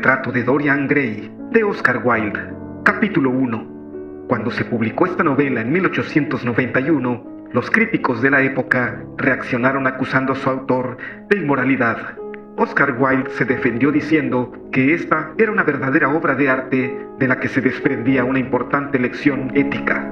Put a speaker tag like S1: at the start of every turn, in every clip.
S1: retrato de Dorian Gray, de Oscar Wilde. Capítulo 1. Cuando se publicó esta novela en 1891, los críticos de la época reaccionaron acusando a su autor de inmoralidad. Oscar Wilde se defendió diciendo que esta era una verdadera obra de arte de la que se desprendía una importante lección ética.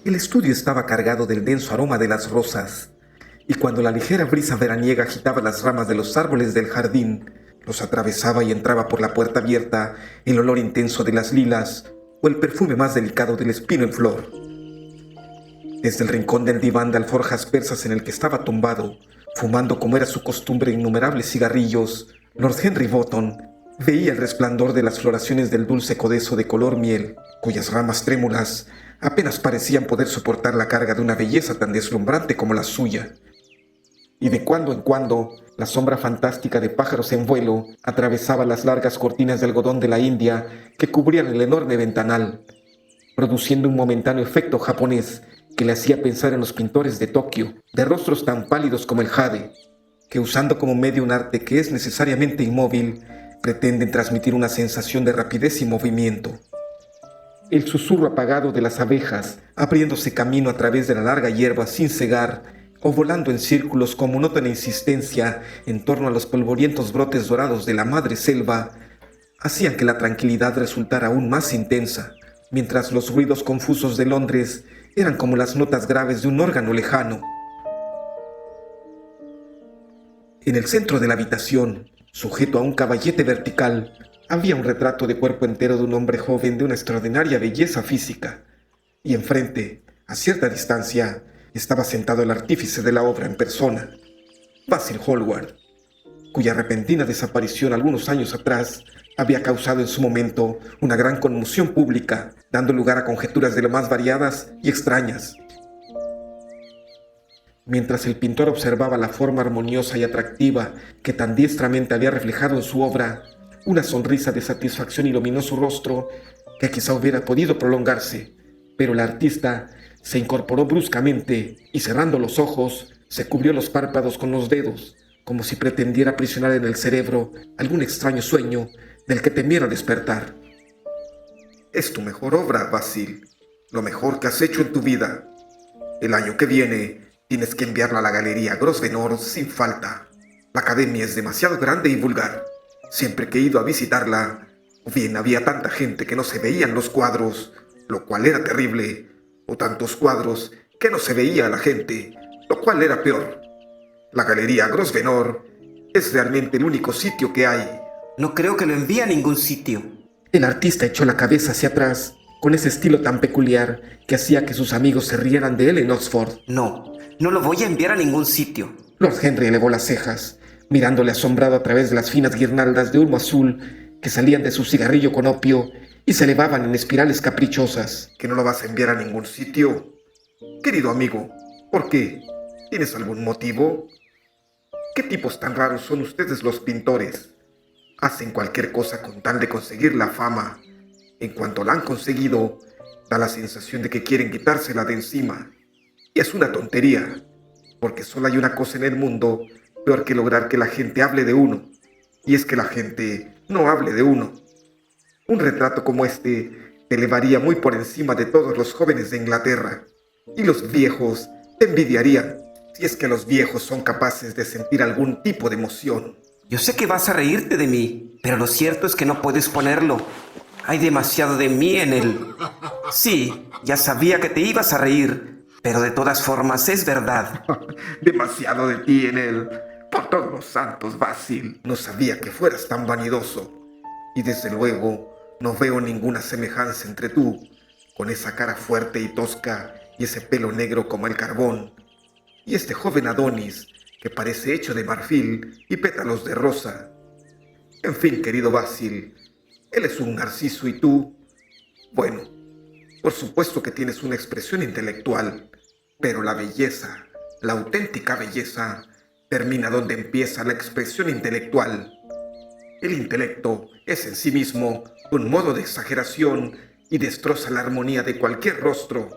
S1: El estudio estaba cargado del denso aroma de las rosas, y cuando la ligera brisa veraniega agitaba las ramas de los árboles del jardín, los atravesaba y entraba por la puerta abierta el olor intenso de las lilas o el perfume más delicado del espino en flor. Desde el rincón del diván de alforjas persas en el que estaba tumbado, fumando como era su costumbre innumerables cigarrillos, Lord Henry Wotton veía el resplandor de las floraciones del dulce codezo de color miel, cuyas ramas trémulas apenas parecían poder soportar la carga de una belleza tan deslumbrante como la suya. Y de cuando en cuando, la sombra fantástica de pájaros en vuelo atravesaba las largas cortinas de algodón de la India que cubrían el enorme ventanal, produciendo un momentáneo efecto japonés que le hacía pensar en los pintores de Tokio, de rostros tan pálidos como el jade, que usando como medio un arte que es necesariamente inmóvil, pretenden transmitir una sensación de rapidez y movimiento. El susurro apagado de las abejas, abriéndose camino a través de la larga hierba sin cegar, o volando en círculos con monótona insistencia en torno a los polvorientos brotes dorados de la madre selva, hacían que la tranquilidad resultara aún más intensa, mientras los ruidos confusos de Londres eran como las notas graves de un órgano lejano. En el centro de la habitación, sujeto a un caballete vertical, había un retrato de cuerpo entero de un hombre joven de una extraordinaria belleza física, y enfrente, a cierta distancia, estaba sentado el artífice de la obra en persona, Basil Hallward, cuya repentina desaparición algunos años atrás había causado en su momento una gran conmoción pública, dando lugar a conjeturas de lo más variadas y extrañas. Mientras el pintor observaba la forma armoniosa y atractiva que tan diestramente había reflejado en su obra, una sonrisa de satisfacción iluminó su rostro que quizá hubiera podido prolongarse, pero el artista se incorporó bruscamente y cerrando los ojos, se cubrió los párpados con los dedos, como si pretendiera aprisionar en el cerebro algún extraño sueño del que temiera despertar.
S2: Es tu mejor obra, Basil, lo mejor que has hecho en tu vida. El año que viene tienes que enviarla a la Galería Grosvenor sin falta. La academia es demasiado grande y vulgar. Siempre que he ido a visitarla, o bien había tanta gente que no se veían los cuadros, lo cual era terrible, o tantos cuadros que no se veía a la gente, lo cual era peor. La Galería Grosvenor es realmente el único sitio que hay.
S3: No creo que lo envíe a ningún sitio.
S1: El artista echó la cabeza hacia atrás, con ese estilo tan peculiar que hacía que sus amigos se rieran de él en Oxford.
S3: No lo voy a enviar a ningún sitio.
S1: Lord Henry elevó las cejas, mirándole asombrado a través de las finas guirnaldas de humo azul que salían de su cigarrillo con opio y se elevaban en espirales caprichosas.
S2: ¿Que no lo vas a enviar a ningún sitio? Querido amigo, ¿por qué? ¿Tienes algún motivo? ¿Qué tipos tan raros son ustedes los pintores? Hacen cualquier cosa con tal de conseguir la fama. En cuanto la han conseguido, da la sensación de que quieren quitársela de encima. Y es una tontería, porque solo hay una cosa en el mundo peor que lograr que la gente hable de uno, y es que la gente no hable de uno. Un retrato como este te elevaría muy por encima de todos los jóvenes de Inglaterra, y los viejos te envidiarían, si es que los viejos son capaces de sentir algún tipo de emoción.
S3: Yo sé que vas a reírte de mí, pero lo cierto es que no puedes ponerlo. Hay demasiado de mí en él. Sí, ya sabía que te ibas a reír, pero de todas formas es verdad.
S2: Demasiado de ti en él. Por todos los santos, Basil. No sabía que fueras tan vanidoso. Y desde luego, no veo ninguna semejanza entre tú con esa cara fuerte y tosca y ese pelo negro como el carbón, y este joven Adonis que parece hecho de marfil y pétalos de rosa. En fin, querido Basil, él es un narciso y tú, bueno, por supuesto que tienes una expresión intelectual, pero la belleza, la auténtica belleza, termina donde empieza la expresión intelectual. El intelecto es en sí mismo un modo de exageración y destroza la armonía de cualquier rostro.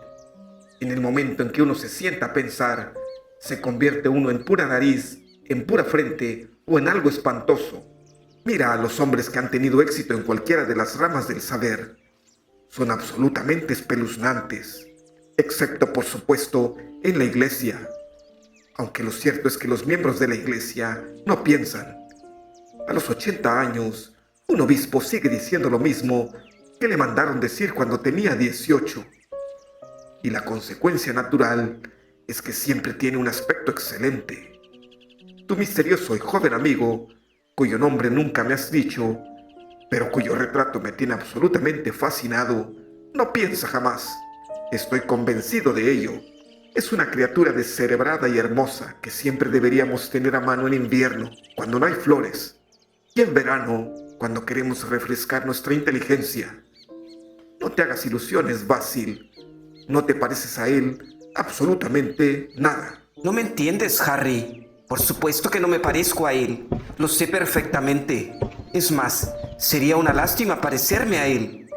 S2: En el momento en que uno se sienta a pensar, se convierte uno en pura nariz, en pura frente o en algo espantoso. Mira a los hombres que han tenido éxito en cualquiera de las ramas del saber. Son absolutamente espeluznantes, excepto por supuesto en la iglesia. Aunque lo cierto es que los miembros de la iglesia no piensan. A los 80 años, un obispo sigue diciendo lo mismo que le mandaron decir cuando tenía 18. Y la consecuencia natural es que siempre tiene un aspecto excelente. Tu misterioso y joven amigo, cuyo nombre nunca me has dicho, pero cuyo retrato me tiene absolutamente fascinado, no piensa jamás. Estoy convencido de ello. Es una criatura descerebrada y hermosa que siempre deberíamos tener a mano en invierno, cuando no hay flores, y en verano, cuando queremos refrescar nuestra inteligencia. No te hagas ilusiones, Basil. No te pareces a él absolutamente nada.
S3: No me entiendes, Harry. Por supuesto que no me parezco a él. Lo sé perfectamente. Es más, sería una lástima parecerme a él.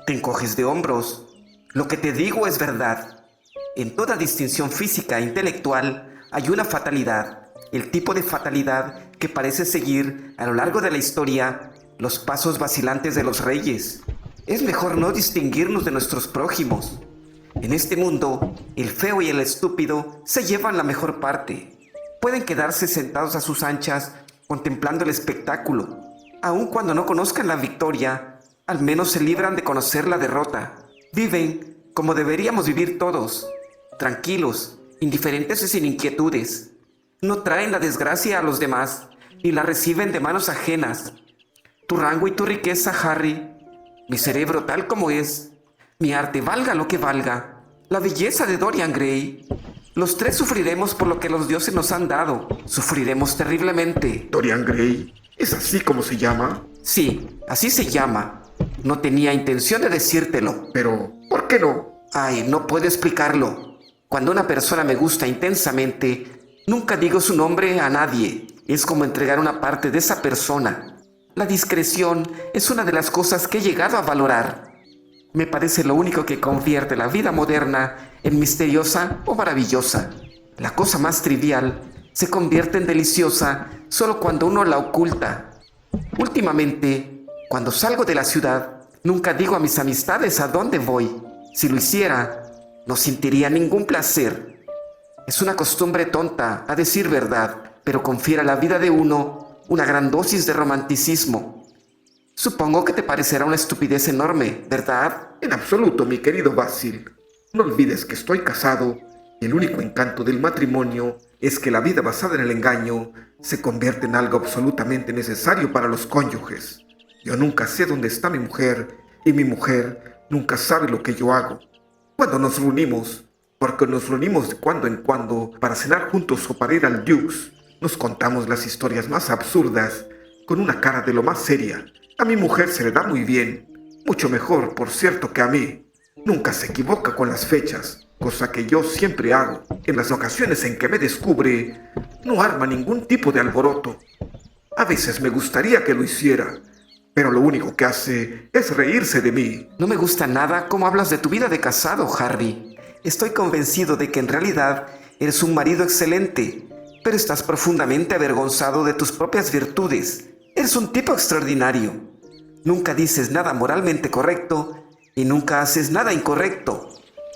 S3: Te encoges de hombros. Lo que te digo es verdad. En toda distinción física e intelectual hay una fatalidad. El tipo de fatalidad que parece seguir a lo largo de la historia los pasos vacilantes de los reyes. Es mejor no distinguirnos de nuestros prójimos. En este mundo, el feo y el estúpido se llevan la mejor parte. Pueden quedarse sentados a sus anchas contemplando el espectáculo. Aun cuando no conozcan la victoria, al menos se libran de conocer la derrota. Viven como deberíamos vivir todos, tranquilos, indiferentes y sin inquietudes. No traen la desgracia a los demás, ni la reciben de manos ajenas. Tu rango y tu riqueza, Harry, mi cerebro tal como es, mi arte valga lo que valga, la belleza de Dorian Gray. Los tres sufriremos por lo que los dioses nos han dado. Sufriremos terriblemente.
S2: ¿Dorian Gray? ¿Es así como se llama?
S3: Sí, así se llama. No tenía intención de decírtelo.
S2: Pero, ¿por qué no?
S3: Ay, no puedo explicarlo. Cuando una persona me gusta intensamente, nunca digo su nombre a nadie. Es como entregar una parte de esa persona. La discreción es una de las cosas que he llegado a valorar. Me parece lo único que convierte la vida moderna en misteriosa o maravillosa. La cosa más trivial se convierte en deliciosa solo cuando uno la oculta. Últimamente, cuando salgo de la ciudad, nunca digo a mis amistades a dónde voy. Si lo hiciera, no sentiría ningún placer. Es una costumbre tonta, a decir verdad, pero confiere a la vida de uno una gran dosis de romanticismo. Supongo que te parecerá una estupidez enorme, ¿verdad?
S2: En absoluto, mi querido Basil. No olvides que estoy casado y el único encanto del matrimonio es que la vida basada en el engaño se convierte en algo absolutamente necesario para los cónyuges. Yo nunca sé dónde está mi mujer y mi mujer nunca sabe lo que yo hago. Cuando nos reunimos, porque nos reunimos de cuando en cuando para cenar juntos o para ir al Duke's, nos contamos las historias más absurdas con una cara de lo más seria. A mi mujer se le da muy bien, mucho mejor, por cierto, que a mí. Nunca se equivoca con las fechas, cosa que yo siempre hago. En las ocasiones en que me descubre, no arma ningún tipo de alboroto. A veces me gustaría que lo hiciera, pero lo único que hace es reírse de mí.
S3: No me gusta nada cómo hablas de tu vida de casado, Harry. Estoy convencido de que en realidad eres un marido excelente, pero estás profundamente avergonzado de tus propias virtudes. Eres un tipo extraordinario. Nunca dices nada moralmente correcto y nunca haces nada incorrecto.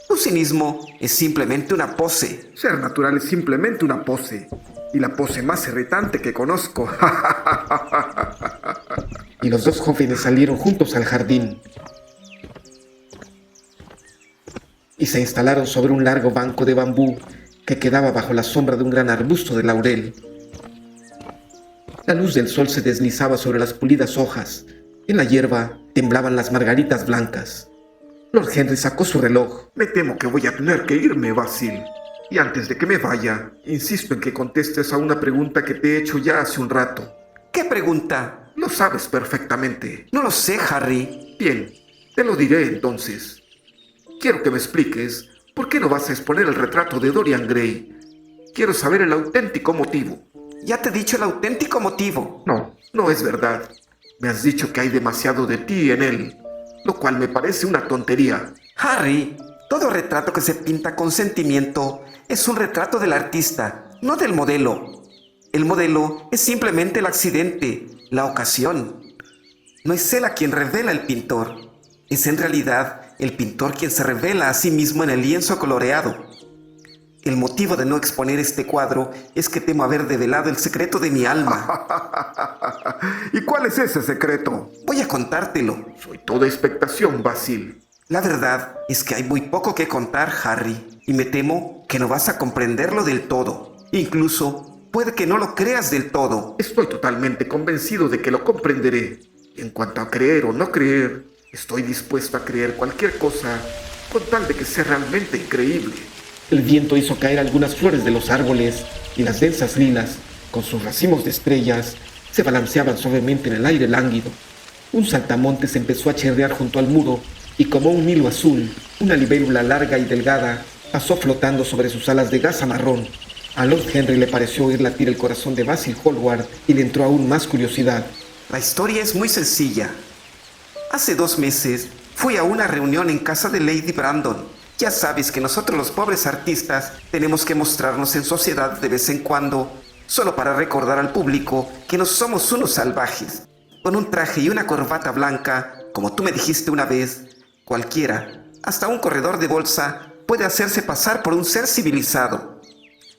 S3: Tu cinismo es simplemente una pose.
S2: Ser natural es simplemente una pose, y la pose más irritante que conozco.
S1: Y los dos jóvenes salieron juntos al jardín y se instalaron sobre un largo banco de bambú que quedaba bajo la sombra de un gran arbusto de laurel. La luz del sol se deslizaba sobre las pulidas hojas. En la hierba temblaban las margaritas blancas. Lord Henry sacó su reloj.
S2: Me temo que voy a tener que irme, Basil. Y antes de que me vaya, insisto en que contestes a una pregunta que te he hecho ya hace un rato.
S3: ¿Qué pregunta?
S2: Lo sabes perfectamente.
S3: No lo sé, Harry.
S2: Bien, te lo diré entonces. Quiero que me expliques por qué no vas a exponer el retrato de Dorian Gray. Quiero saber el auténtico motivo.
S3: Ya te he dicho el auténtico motivo.
S2: No, no es verdad. Me has dicho que hay demasiado de ti en él, lo cual me parece una tontería.
S3: Harry, todo retrato que se pinta con sentimiento es un retrato del artista, no del modelo. El modelo es simplemente el accidente, la ocasión. No es él a quien revela el pintor. Es en realidad el pintor quien se revela a sí mismo en el lienzo coloreado. El motivo de no exponer este cuadro es que temo haber develado el secreto de mi alma.
S2: ¿Y cuál es ese secreto?
S3: Voy a contártelo.
S2: Soy toda expectación, Basil.
S3: La verdad es que hay muy poco que contar, Harry, y me temo que no vas a comprenderlo del todo. Incluso, puede que no lo creas del todo.
S2: Estoy totalmente convencido de que lo comprenderé. En cuanto a creer o no creer, estoy dispuesto a creer cualquier cosa con tal de que sea realmente increíble.
S1: El viento hizo caer algunas flores de los árboles y las densas lilas, con sus racimos de estrellas, se balanceaban suavemente en el aire lánguido. Un saltamontes empezó a chirriar junto al muro y como un hilo azul, una libélula larga y delgada pasó flotando sobre sus alas de gasa marrón. A Lord Henry le pareció oír latir el corazón de Basil Hallward y le entró aún más curiosidad.
S3: La historia es muy sencilla. Hace 2 meses fui a una reunión en casa de Lady Brandon. Ya sabes que nosotros los pobres artistas tenemos que mostrarnos en sociedad de vez en cuando, solo para recordar al público que no somos unos salvajes. Con un traje y una corbata blanca, como tú me dijiste una vez, cualquiera, hasta un corredor de bolsa, puede hacerse pasar por un ser civilizado.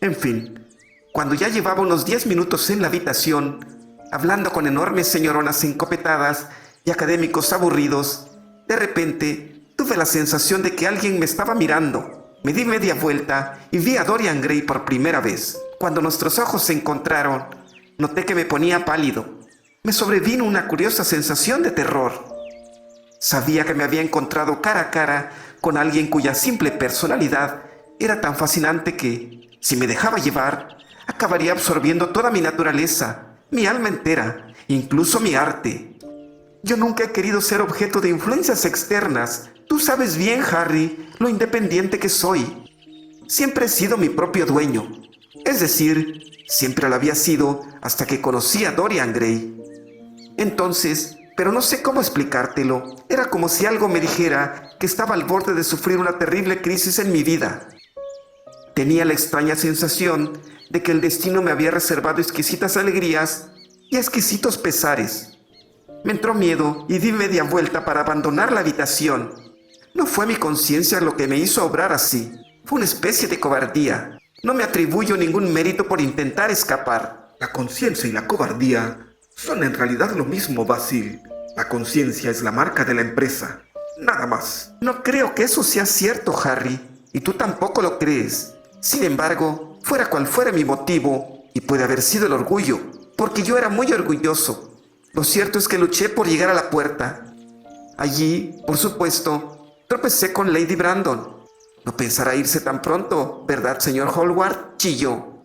S3: En fin, cuando ya llevaba unos 10 minutos en la habitación, hablando con enormes señoronas encopetadas y académicos aburridos, de repente tuve la sensación de que alguien me estaba mirando. Me di media vuelta y vi a Dorian Gray por primera vez. Cuando nuestros ojos se encontraron, noté que me ponía pálido. Me sobrevino una curiosa sensación de terror. Sabía que me había encontrado cara a cara con alguien cuya simple personalidad era tan fascinante que, si me dejaba llevar, acabaría absorbiendo toda mi naturaleza, mi alma entera, incluso mi arte. Yo nunca he querido ser objeto de influencias externas. Tú sabes bien, Harry, lo independiente que soy. Siempre he sido mi propio dueño. Es decir, siempre lo había sido hasta que conocí a Dorian Gray. Entonces, pero no sé cómo explicártelo, era como si algo me dijera que estaba al borde de sufrir una terrible crisis en mi vida. Tenía la extraña sensación de que el destino me había reservado exquisitas alegrías y exquisitos pesares. Me entró miedo y di media vuelta para abandonar la habitación. No fue mi conciencia lo que me hizo obrar así. Fue una especie de cobardía. No me atribuyo ningún mérito por intentar escapar.
S2: La conciencia y la cobardía son en realidad lo mismo, Basil. La conciencia es la marca de la empresa. Nada más.
S3: No creo que eso sea cierto, Harry. Y tú tampoco lo crees. Sin embargo, fuera cual fuera mi motivo, y puede haber sido el orgullo, porque yo era muy orgulloso. Lo cierto es que luché por llegar a la puerta. Allí, por supuesto, tropecé con Lady Brandon. No pensará irse tan pronto, ¿verdad, señor Hallward? Chilló.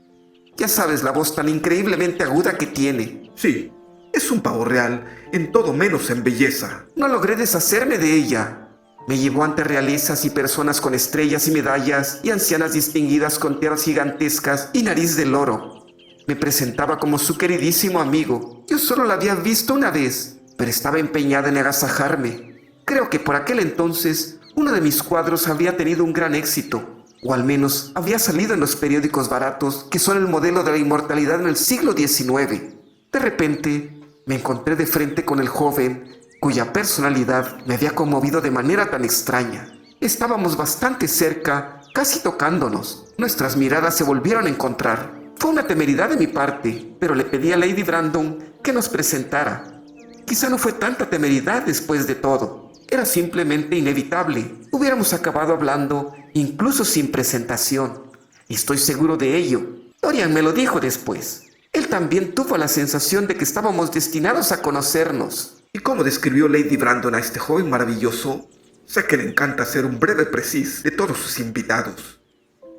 S3: Ya sabes la voz tan increíblemente aguda que tiene.
S2: Sí, es un pavo real, en todo menos en belleza.
S3: No logré deshacerme de ella. Me llevó ante realezas y personas con estrellas y medallas y ancianas distinguidas con tierras gigantescas y nariz de loro. Me presentaba como su queridísimo amigo. Yo solo la había visto una vez, pero estaba empeñada en agasajarme. Creo que por aquel entonces uno de mis cuadros había tenido un gran éxito, o al menos había salido en los periódicos baratos que son el modelo de la inmortalidad en el siglo XIX. De repente, me encontré de frente con el joven cuya personalidad me había conmovido de manera tan extraña. Estábamos bastante cerca, casi tocándonos. Nuestras miradas se volvieron a encontrar. Fue una temeridad de mi parte, pero le pedí a Lady Brandon que nos presentara. Quizá no fue tanta temeridad después de todo. Era simplemente inevitable. Hubiéramos acabado hablando, incluso sin presentación. Y estoy seguro de ello. Dorian me lo dijo después. Él también tuvo la sensación de que estábamos destinados a conocernos.
S2: ¿Y cómo describió Lady Brandon a este joven maravilloso? Sé que le encanta hacer un breve precis de todos sus invitados.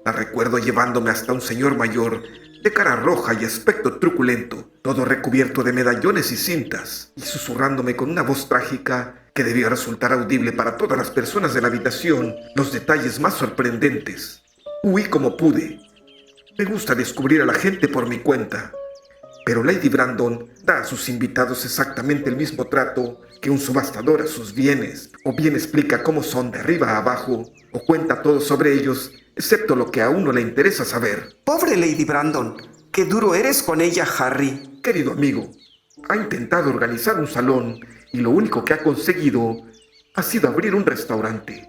S2: La recuerdo llevándome hasta un señor mayor, de cara roja y aspecto truculento, todo recubierto de medallones y cintas, y susurrándome con una voz trágica que debía resultar audible para todas las personas de la habitación los detalles más sorprendentes. Huí como pude. Me gusta descubrir a la gente por mi cuenta, pero Lady Brandon da a sus invitados exactamente el mismo trato que un subastador a sus bienes, o bien explica cómo son de arriba a abajo, o cuenta todo sobre ellos, excepto lo que a uno le interesa saber.
S3: Pobre Lady Brandon, qué duro eres con ella, Harry.
S2: Querido amigo, ha intentado organizar un salón y lo único que ha conseguido ha sido abrir un restaurante.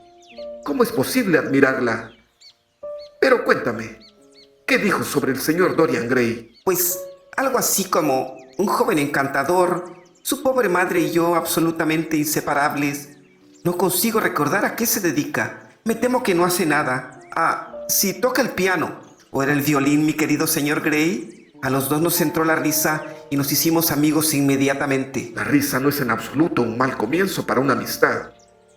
S2: ¿Cómo es posible admirarla? Pero cuéntame, ¿qué dijo sobre el señor Dorian Gray?
S3: Pues algo así como un joven encantador, su pobre madre y yo absolutamente inseparables. No consigo recordar a qué se dedica. Me temo que no hace nada. Ah, si toca el piano o era el violín, mi querido señor Gray. A los dos nos entró la risa y nos hicimos amigos inmediatamente.
S2: La risa no es en absoluto un mal comienzo para una amistad,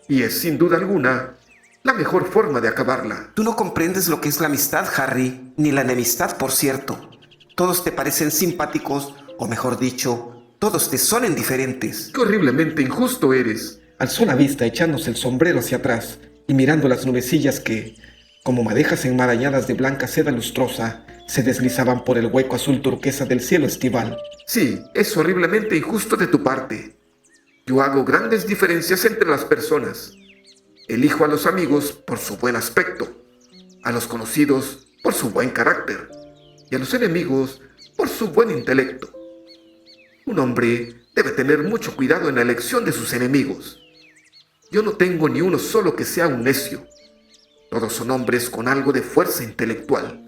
S2: y es sin duda alguna la mejor forma de acabarla.
S3: Tú no comprendes lo que es la amistad, Harry, ni la enemistad, por cierto. Todos te parecen simpáticos, o mejor dicho, todos te son indiferentes.
S2: ¡Qué horriblemente injusto eres!
S1: Alzó la vista echándose el sombrero hacia atrás y mirando las nubecillas que, como madejas enmarañadas de blanca seda lustrosa, se deslizaban por el hueco azul turquesa del cielo estival.
S2: Sí, es horriblemente injusto de tu parte. Yo hago grandes diferencias entre las personas. Elijo a los amigos por su buen aspecto, a los conocidos por su buen carácter y a los enemigos por su buen intelecto. Un hombre debe tener mucho cuidado en la elección de sus enemigos. Yo no tengo ni uno solo que sea un necio. Todos son hombres con algo de fuerza intelectual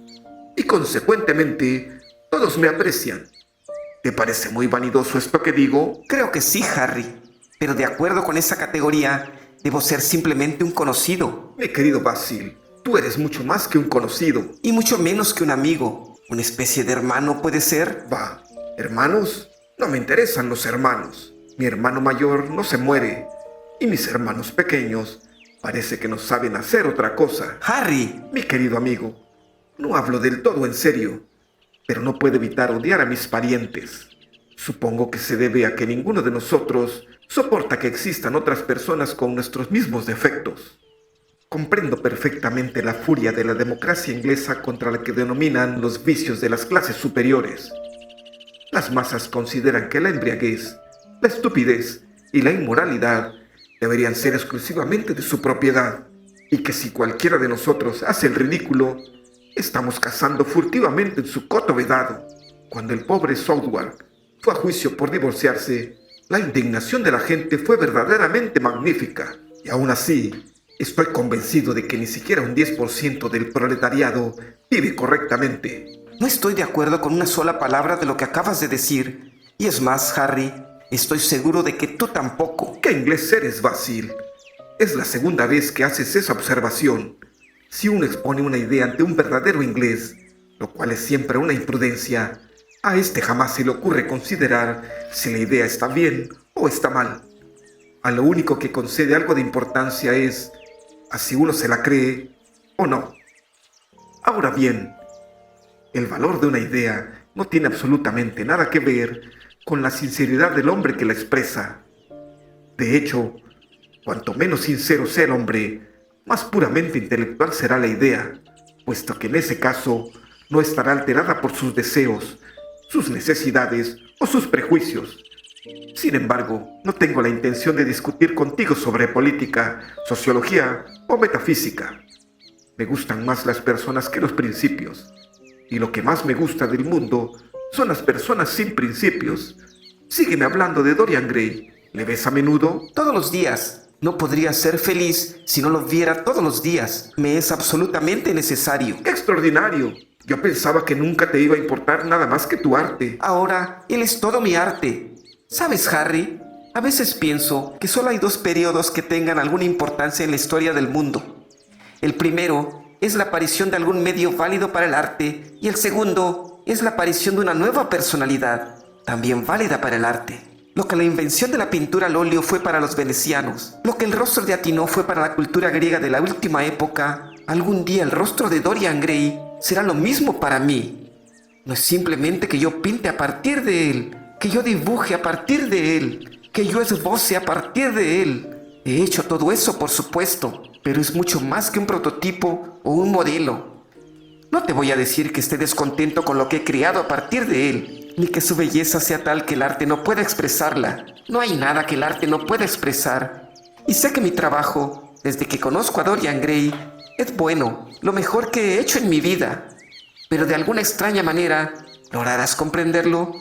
S2: y consecuentemente todos me aprecian. ¿Te parece muy vanidoso esto que digo?
S3: Creo que sí, Harry, pero de acuerdo con esa categoría, debo ser simplemente un conocido.
S2: Mi querido Basil, tú eres mucho más que un conocido.
S3: Y mucho menos que un amigo. Una especie de hermano puede ser.
S2: Va, ¿hermanos? No me interesan los hermanos. Mi hermano mayor no se muere, y mis hermanos pequeños parece que no saben hacer otra cosa.
S3: Harry,
S2: Mi querido amigo, no hablo del todo en serio, pero no puedo evitar odiar a mis parientes. Supongo que se debe a que ninguno de nosotros soporta que existan otras personas con nuestros mismos defectos. Comprendo perfectamente la furia de la democracia inglesa contra la que denominan los vicios de las clases superiores. Las masas consideran que la embriaguez, la estupidez y la inmoralidad deberían ser exclusivamente de su propiedad, y que si cualquiera de nosotros hace el ridículo, estamos cazando furtivamente en su coto vedado. Cuando el pobre Southwark fue a juicio por divorciarse, la indignación de la gente fue verdaderamente magnífica, y aún así, estoy convencido de que ni siquiera un 10% del proletariado vive correctamente.
S3: no estoy de acuerdo con una sola palabra de lo que acabas de decir. Y es más, Harry, estoy seguro de que tú tampoco.
S2: ¿Qué inglés eres, Basil? Es la segunda vez que haces esa observación. Si uno expone una idea ante un verdadero inglés, lo cual es siempre una imprudencia, a este jamás se le ocurre considerar si la idea está bien o está mal. A lo único que concede algo de importancia es a si uno se la cree o no. Ahora bien, el valor de una idea no tiene absolutamente nada que ver con la sinceridad del hombre que la expresa. De hecho, cuanto menos sincero sea el hombre, más puramente intelectual será la idea, puesto que en ese caso no estará alterada por sus deseos, sus necesidades o sus prejuicios. Sin embargo, no tengo la intención de discutir contigo sobre política, sociología o metafísica. Me gustan más las personas que los principios, y lo que más me gusta del mundo son las personas sin principios. Sígueme hablando de Dorian Gray. ¿Le ves a menudo?
S3: Todos los días. No podría ser feliz si no lo viera todos los días. Me es absolutamente necesario.
S2: ¡Qué extraordinario! Yo pensaba que nunca te iba a importar nada más que tu arte.
S3: Ahora, él es todo mi arte. ¿Sabes, Harry? A veces pienso que solo hay dos periodos que tengan alguna importancia en la historia del mundo. El primero es la aparición de algún medio válido para el arte, y el segundo es la aparición de una nueva personalidad, también válida para el arte. Lo que la invención de la pintura al óleo fue para los venecianos, lo que el rostro de Atinó fue para la cultura griega de la última época, algún día el rostro de Dorian Gray será lo mismo para mí. No es simplemente que yo pinte a partir de él, que yo dibuje a partir de él, que yo esboce a partir de él. He hecho todo eso, por supuesto, pero es mucho más que un prototipo o un modelo. No te voy a decir que esté descontento con lo que he creado a partir de él, ni que su belleza sea tal que el arte no pueda expresarla. No hay nada que el arte no pueda expresar. Y sé que mi trabajo, desde que conozco a Dorian Gray, es bueno, lo mejor que he hecho en mi vida. Pero de alguna extraña manera, ¿lograrás comprenderlo?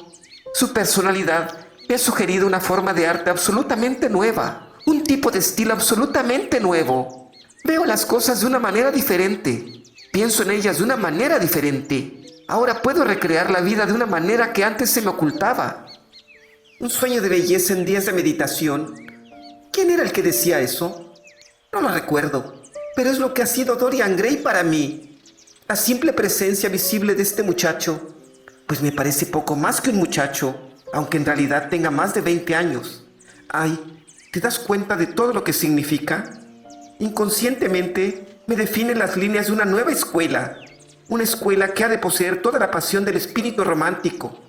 S3: Su personalidad me ha sugerido una forma de arte absolutamente nueva, un tipo de estilo absolutamente nuevo. Veo las cosas de una manera diferente, pienso en ellas de una manera diferente. Ahora puedo recrear la vida de una manera que antes se me ocultaba. Un sueño de belleza en días de meditación. ¿Quién era el que decía eso? No lo recuerdo, pero es lo que ha sido Dorian Gray para mí. La simple presencia visible de este muchacho, pues me parece poco más que un muchacho, aunque en realidad tenga más de 20 años. Ay, ¿te das cuenta de todo lo que significa? Inconscientemente me definen las líneas de una nueva escuela. Una escuela que ha de poseer toda la pasión del espíritu romántico,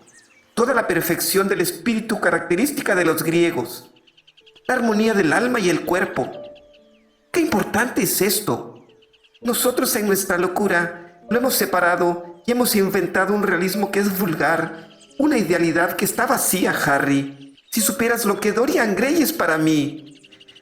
S3: toda la perfección del espíritu característica de los griegos, la armonía del alma y el cuerpo. ¡Qué importante es esto! Nosotros en nuestra locura lo hemos separado y hemos inventado un realismo que es vulgar, una idealidad que está vacía, Harry. Si supieras lo que Dorian Gray es para mí.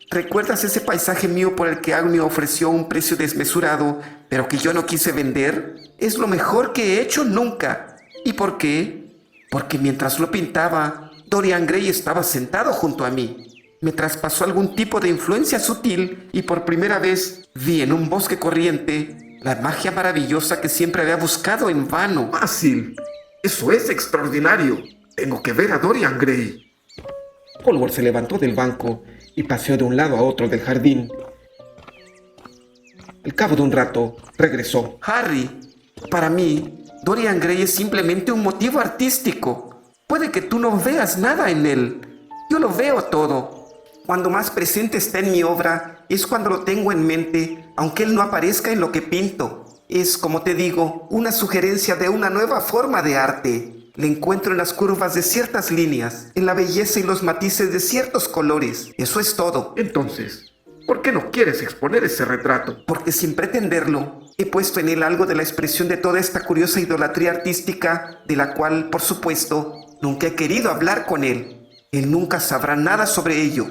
S3: ¿Recuerdas ese paisaje mío por el que Agni ofreció un precio desmesurado, pero que yo no quise vender? Es lo mejor que he hecho nunca. ¿Y por qué? Porque mientras lo pintaba, Dorian Gray estaba sentado junto a mí. Me traspasó algún tipo de influencia sutil y por primera vez vi en un bosque corriente la magia maravillosa que siempre había buscado en vano.
S2: Basil, eso es extraordinario. Tengo que ver a Dorian Gray.
S1: Hallward se levantó del banco y paseó de un lado a otro del jardín. Al cabo de un rato, regresó.
S3: Harry, para mí, Dorian Gray es simplemente un motivo artístico. Puede que tú no veas nada en él. Yo lo veo todo. Cuando más presente está en mi obra, es cuando lo tengo en mente, aunque él no aparezca en lo que pinto. Es, como te digo, una sugerencia de una nueva forma de arte. Le encuentro en las curvas de ciertas líneas, en la belleza y los matices de ciertos colores. Eso es todo.
S2: Entonces, ¿por qué no quieres exponer ese retrato?
S3: Porque sin pretenderlo, he puesto en él algo de la expresión de toda esta curiosa idolatría artística, de la cual, por supuesto, nunca he querido hablar con él. Él nunca sabrá nada sobre ello.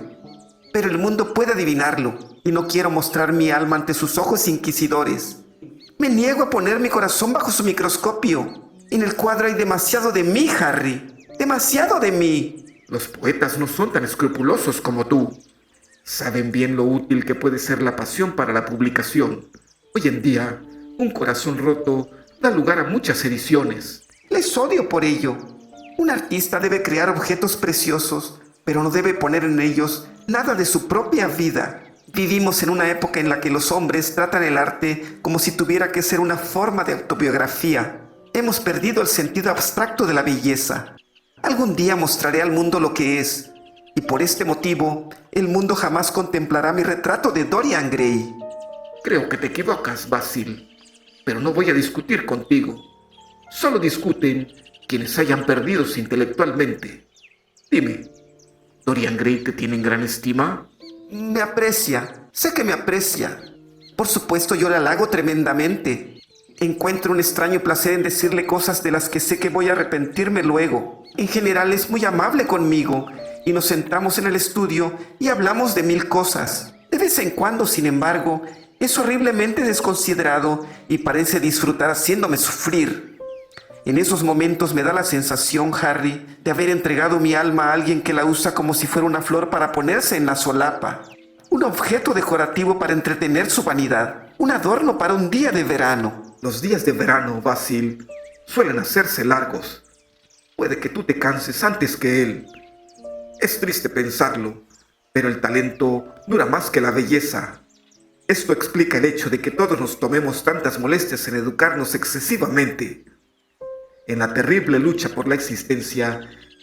S3: Pero el mundo puede adivinarlo, y no quiero mostrar mi alma ante sus ojos inquisidores. Me niego a poner mi corazón bajo su microscopio. En el cuadro hay demasiado de mí, Harry. Demasiado de mí.
S2: Los poetas no son tan escrupulosos como tú. Saben bien lo útil que puede ser la pasión para la publicación. Hoy en día, un corazón roto da lugar a muchas ediciones.
S3: Les odio por ello. Un artista debe crear objetos preciosos, pero no debe poner en ellos nada de su propia vida. Vivimos en una época en la que los hombres tratan el arte como si tuviera que ser una forma de autobiografía. Hemos perdido el sentido abstracto de la belleza. Algún día mostraré al mundo lo que es, y por este motivo, el mundo jamás contemplará mi retrato de Dorian Gray.
S2: Creo que te equivocas, Basil, pero no voy a discutir contigo. Solo discuten quienes hayan perdidos intelectualmente. Dime, ¿Dorian Gray te tiene en gran estima?
S3: Me aprecia, sé que me aprecia. Por supuesto, yo le halago tremendamente. Encuentro un extraño placer en decirle cosas de las que sé que voy a arrepentirme luego. En general es muy amable conmigo y nos sentamos en el estudio y hablamos de 1000 cosas. De vez en cuando, sin embargo, es horriblemente desconsiderado y parece disfrutar haciéndome sufrir. En esos momentos me da la sensación, Harry, de haber entregado mi alma a alguien que la usa como si fuera una flor para ponerse en la solapa. Un objeto decorativo para entretener su vanidad. Un adorno para un día de verano.
S2: Los días de verano, Basil, suelen hacerse largos. Puede que tú te canses antes que él. Es triste pensarlo, pero el talento dura más que la belleza. Esto explica el hecho de que todos nos tomemos tantas molestias en educarnos excesivamente. En la terrible lucha por la existencia,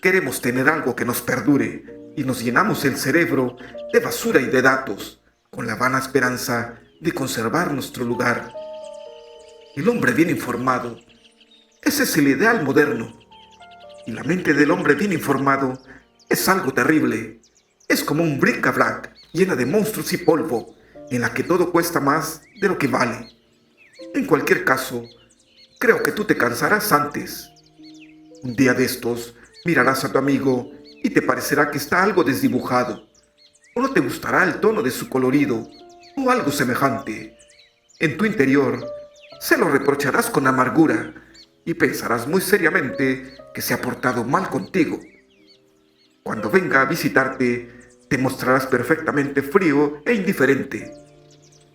S2: queremos tener algo que nos perdure y nos llenamos el cerebro de basura y de datos con la vana esperanza de conservar nuestro lugar. El hombre bien informado, ese es el ideal moderno. Y la mente del hombre bien informado es algo terrible. Es como un bric-a-brac llena de monstruos y polvo, en la que todo cuesta más de lo que vale. En cualquier caso, creo que tú te cansarás antes. Un día de estos, mirarás a tu amigo y te parecerá que está algo desdibujado, o no te gustará el tono de su colorido, o algo semejante. En tu interior, se lo reprocharás con amargura y pensarás muy seriamente que se ha portado mal contigo. Cuando venga a visitarte, te mostrarás perfectamente frío e indiferente.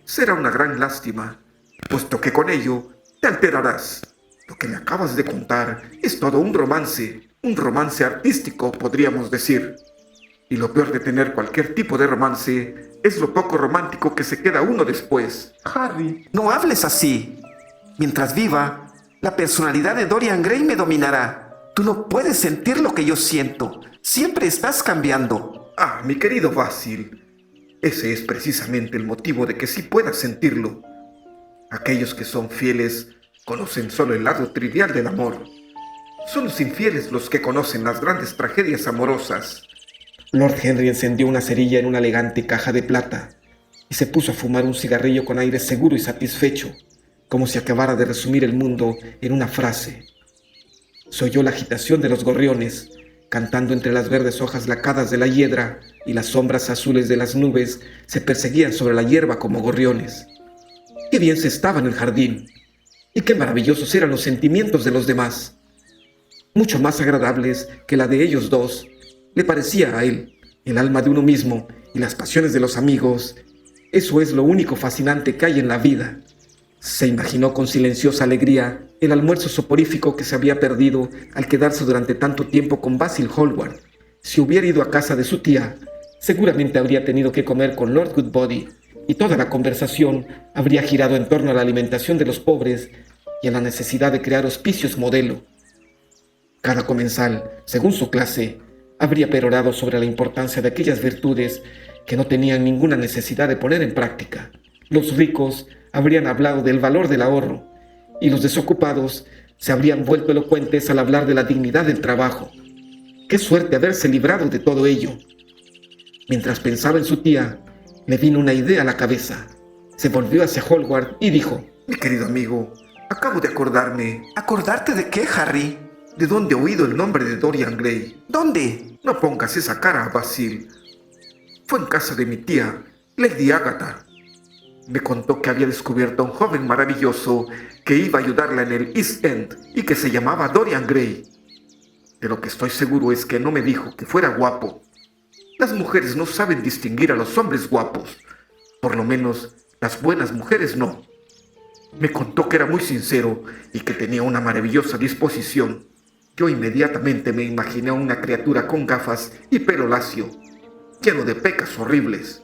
S2: Será una gran lástima, puesto que con ello te alterarás. Lo que me acabas de contar es todo un romance artístico, podríamos decir. Y lo peor de tener cualquier tipo de romance es lo poco romántico que se queda uno después.
S3: Harry, no hables así. Mientras viva, la personalidad de Dorian Gray me dominará. Tú no puedes sentir lo que yo siento. Siempre estás cambiando.
S2: Ah, mi querido Basil, ese es precisamente el motivo de que sí puedas sentirlo. Aquellos que son fieles conocen solo el lado trivial del amor. Son los infieles los que conocen las grandes tragedias amorosas.
S1: Lord Henry encendió una cerilla en una elegante caja de plata y se puso a fumar un cigarrillo con aire seguro y satisfecho, como si acabara de resumir el mundo en una frase. Se oyó la agitación de los gorriones, cantando entre las verdes hojas lacadas de la hiedra, y las sombras azules de las nubes se perseguían sobre la hierba como gorriones. Qué bien se estaba en el jardín, y qué maravillosos eran los sentimientos de los demás. Mucho más agradables que la de ellos dos, le parecía a él, el alma de uno mismo y las pasiones de los amigos. Eso es lo único fascinante que hay en la vida. Se imaginó con silenciosa alegría el almuerzo soporífico que se había perdido al quedarse durante tanto tiempo con Basil Hallward. Si hubiera ido a casa de su tía, seguramente habría tenido que comer con Lord Goodbody, y toda la conversación habría girado en torno a la alimentación de los pobres y a la necesidad de crear hospicios modelo. Cada comensal, según su clase, habría perorado sobre la importancia de aquellas virtudes que no tenían ninguna necesidad de poner en práctica. Los ricos habrían hablado del valor del ahorro, y los desocupados se habrían vuelto elocuentes al hablar de la dignidad del trabajo. ¡Qué suerte haberse librado de todo ello! Mientras pensaba en su tía, le vino una idea a la cabeza. Se volvió hacia Hallward y dijo:
S2: Mi querido amigo, acabo de acordarme.
S3: ¿Acordarte de qué, Harry?
S2: ¿De dónde he oído el nombre de Dorian Gray?
S3: ¿Dónde?
S2: No pongas esa cara, Basil. Fue en casa de mi tía, Lady Agatha. Me contó que había descubierto a un joven maravilloso que iba a ayudarla en el East End y que se llamaba Dorian Gray. De lo que estoy seguro es que no me dijo que fuera guapo. Las mujeres no saben distinguir a los hombres guapos. Por lo menos, las buenas mujeres no. Me contó que era muy sincero y que tenía una maravillosa disposición. Yo inmediatamente me imaginé a una criatura con gafas y pelo lacio, lleno de pecas horribles,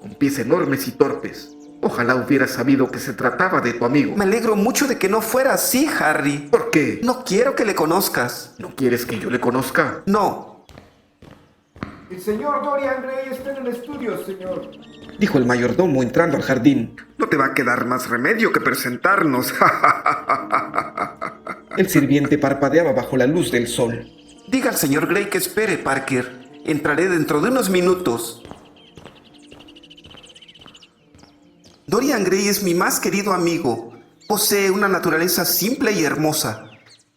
S2: con pies enormes y torpes. Ojalá hubiera sabido que se trataba de tu amigo.
S3: Me alegro mucho de que no fuera así, Harry.
S2: ¿Por qué?
S3: No quiero que le conozcas.
S2: ¿No quieres que yo le conozca?
S3: No.
S4: El señor Dorian Gray está en el estudio, señor.
S1: dijo el mayordomo entrando al jardín.
S2: No te va a quedar más remedio que presentarnos.
S1: El sirviente parpadeaba bajo la luz del sol.
S3: Diga al señor Gray que espere, Parker. Entraré dentro de unos minutos. Dorian Gray es mi más querido amigo. Posee una naturaleza simple y hermosa.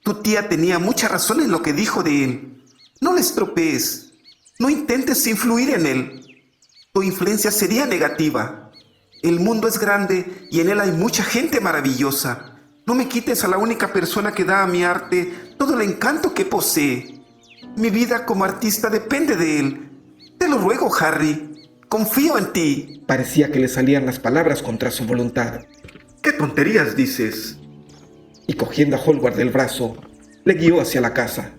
S3: Tu tía tenía mucha razón en lo que dijo de él. No le estropees. No intentes influir en él. Tu influencia sería negativa. El mundo es grande y en él hay mucha gente maravillosa. No me quites a la única persona que da a mi arte todo el encanto que posee. Mi vida como artista depende de él. Te lo ruego, Harry. Confío en ti.
S1: Parecía que le salían las palabras contra su voluntad.
S2: ¿Qué tonterías dices?
S1: Y cogiendo a Hallward del brazo, le guió hacia la casa.